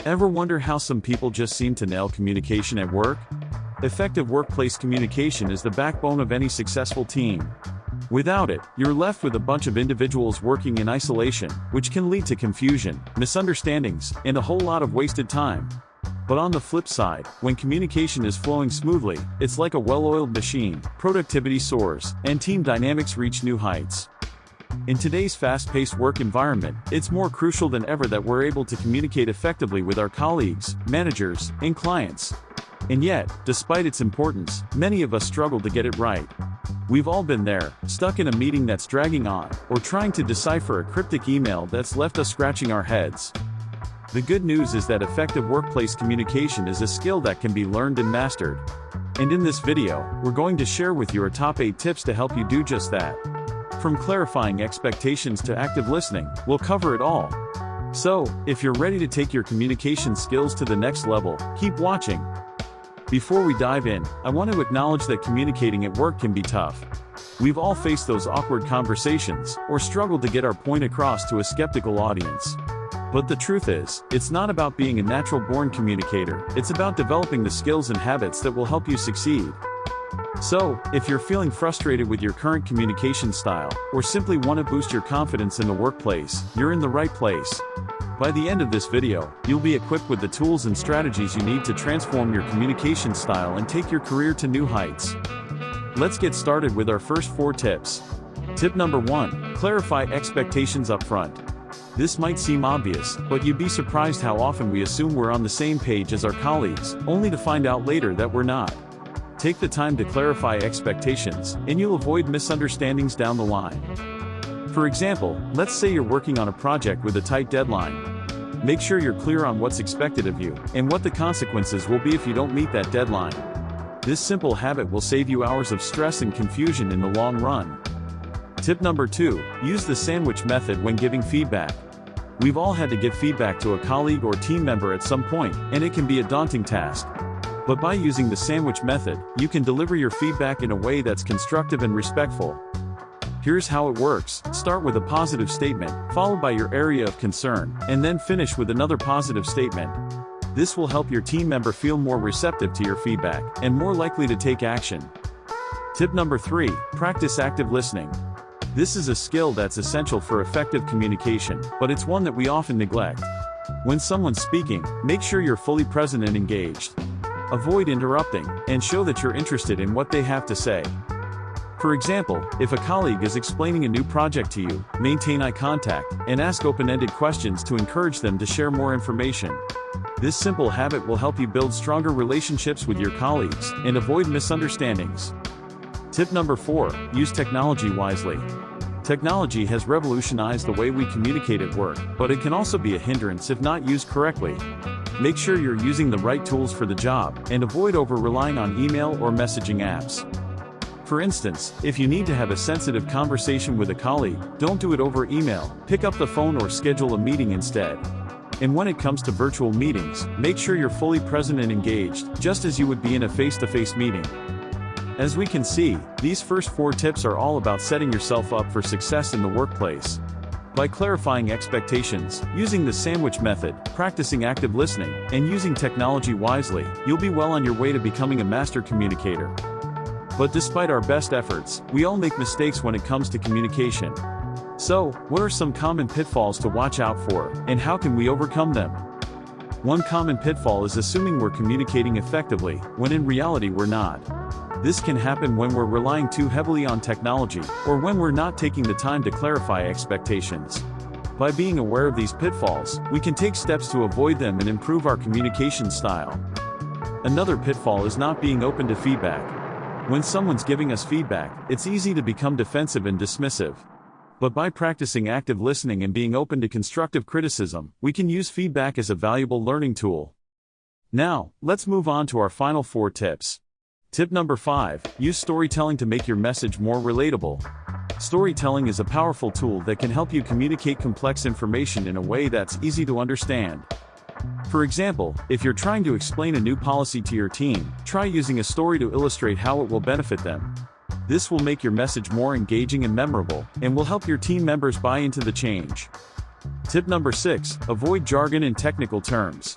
Ever wonder how some people just seem to nail communication at work? Effective workplace communication is the backbone of any successful team. Without it, you're left with a bunch of individuals working in isolation, which can lead to confusion, misunderstandings, and a whole lot of wasted time. But on the flip side, when communication is flowing smoothly, it's like a well-oiled machine, productivity soars, and team dynamics reach new heights. In today's fast-paced work environment, it's more crucial than ever that we're able to communicate effectively with our colleagues, managers, and clients. And yet, despite its importance, many of us struggle to get it right. We've all been there, stuck in a meeting that's dragging on, or trying to decipher a cryptic email that's left us scratching our heads. The good news is that effective workplace communication is a skill that can be learned and mastered. And in this video, we're going to share with you our top 8 tips to help you do just that. From clarifying expectations to active listening, we'll cover it all. So, if you're ready to take your communication skills to the next level, keep watching. Before we dive in, I want to acknowledge that communicating at work can be tough. We've all faced those awkward conversations, or struggled to get our point across to a skeptical audience. But the truth is, it's not about being a natural-born communicator, it's about developing the skills and habits that will help you succeed. So, if you're feeling frustrated with your current communication style, or simply want to boost your confidence in the workplace, you're in the right place. By the end of this video, you'll be equipped with the tools and strategies you need to transform your communication style and take your career to new heights. Let's get started with our first 4 tips. Tip number 1, clarify expectations up front. This might seem obvious, but you'd be surprised how often we assume we're on the same page as our colleagues, only to find out later that we're not. Take the time to clarify expectations, and you'll avoid misunderstandings down the line. For example, let's say you're working on a project with a tight deadline. Make sure you're clear on what's expected of you, and what the consequences will be if you don't meet that deadline. This simple habit will save you hours of stress and confusion in the long run. Tip number 2, use the sandwich method when giving feedback. We've all had to give feedback to a colleague or team member at some point, and it can be a daunting task. But by using the sandwich method, you can deliver your feedback in a way that's constructive and respectful. Here's how it works. Start with a positive statement, followed by your area of concern, and then finish with another positive statement. This will help your team member feel more receptive to your feedback, and more likely to take action. Tip number 3, practice active listening. This is a skill that's essential for effective communication, but it's one that we often neglect. When someone's speaking, make sure you're fully present and engaged. Avoid interrupting, and show that you're interested in what they have to say. For example, if a colleague is explaining a new project to you, maintain eye contact, and ask open-ended questions to encourage them to share more information. This simple habit will help you build stronger relationships with your colleagues, and avoid misunderstandings. Tip number 4, use technology wisely. Technology has revolutionized the way we communicate at work, but it can also be a hindrance if not used correctly. Make sure you're using the right tools for the job, and avoid over-relying on email or messaging apps. For instance, if you need to have a sensitive conversation with a colleague, don't do it over email, pick up the phone or schedule a meeting instead. And when it comes to virtual meetings, make sure you're fully present and engaged, just as you would be in a face-to-face meeting. As we can see, these first 4 tips are all about setting yourself up for success in the workplace. By clarifying expectations, using the sandwich method, practicing active listening, and using technology wisely, you'll be well on your way to becoming a master communicator. But despite our best efforts, we all make mistakes when it comes to communication. So, what are some common pitfalls to watch out for, and how can we overcome them? One common pitfall is assuming we're communicating effectively, when in reality we're not. This can happen when we're relying too heavily on technology, or when we're not taking the time to clarify expectations. By being aware of these pitfalls, we can take steps to avoid them and improve our communication style. Another pitfall is not being open to feedback. When someone's giving us feedback, it's easy to become defensive and dismissive. But by practicing active listening and being open to constructive criticism, we can use feedback as a valuable learning tool. Now, let's move on to our final 4 tips. Tip number 5, use storytelling to make your message more relatable. Storytelling is a powerful tool that can help you communicate complex information in a way that's easy to understand. For example, if you're trying to explain a new policy to your team, try using a story to illustrate how it will benefit them. This will make your message more engaging and memorable, and will help your team members buy into the change. Tip number 6, avoid jargon and technical terms.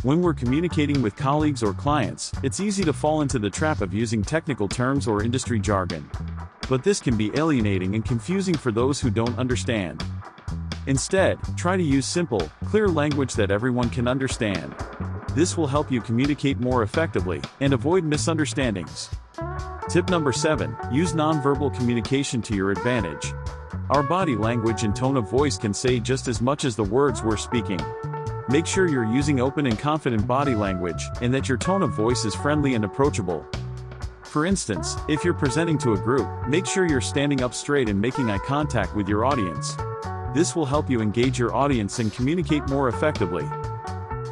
When we're communicating with colleagues or clients, it's easy to fall into the trap of using technical terms or industry jargon. But this can be alienating and confusing for those who don't understand. Instead, try to use simple, clear language that everyone can understand. This will help you communicate more effectively and avoid misunderstandings. Tip number 7, use nonverbal communication to your advantage. Our body language and tone of voice can say just as much as the words we're speaking. Make sure you're using open and confident body language, and that your tone of voice is friendly and approachable. For instance, if you're presenting to a group, make sure you're standing up straight and making eye contact with your audience. This will help you engage your audience and communicate more effectively.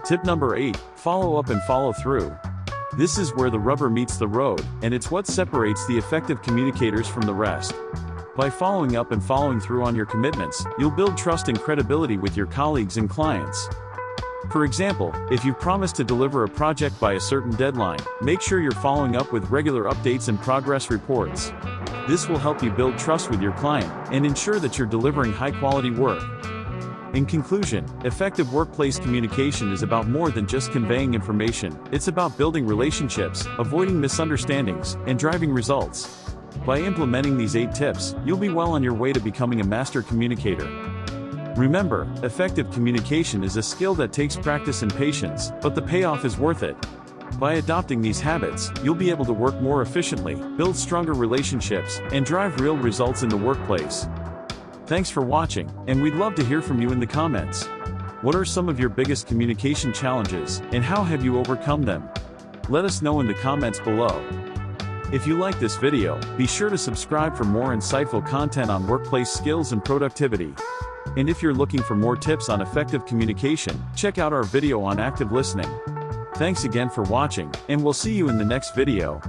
Tip number 8, follow up and follow through. This is where the rubber meets the road, and it's what separates the effective communicators from the rest. By following up and following through on your commitments, you'll build trust and credibility with your colleagues and clients. For example, if you've promised to deliver a project by a certain deadline, make sure you're following up with regular updates and progress reports. This will help you build trust with your client and ensure that you're delivering high-quality work. In conclusion, effective workplace communication is about more than just conveying information. It's about building relationships, avoiding misunderstandings, and driving results. By implementing these 8 tips, you'll be well on your way to becoming a master communicator. Remember, effective communication is a skill that takes practice and patience, but the payoff is worth it. By adopting these habits, you'll be able to work more efficiently, build stronger relationships, and drive real results in the workplace. Thanks for watching, and we'd love to hear from you in the comments. What are some of your biggest communication challenges, and how have you overcome them? Let us know in the comments below. If you like this video, be sure to subscribe for more insightful content on workplace skills and productivity. And if you're looking for more tips on effective communication, check out our video on active listening. Thanks again for watching, and we'll see you in the next video.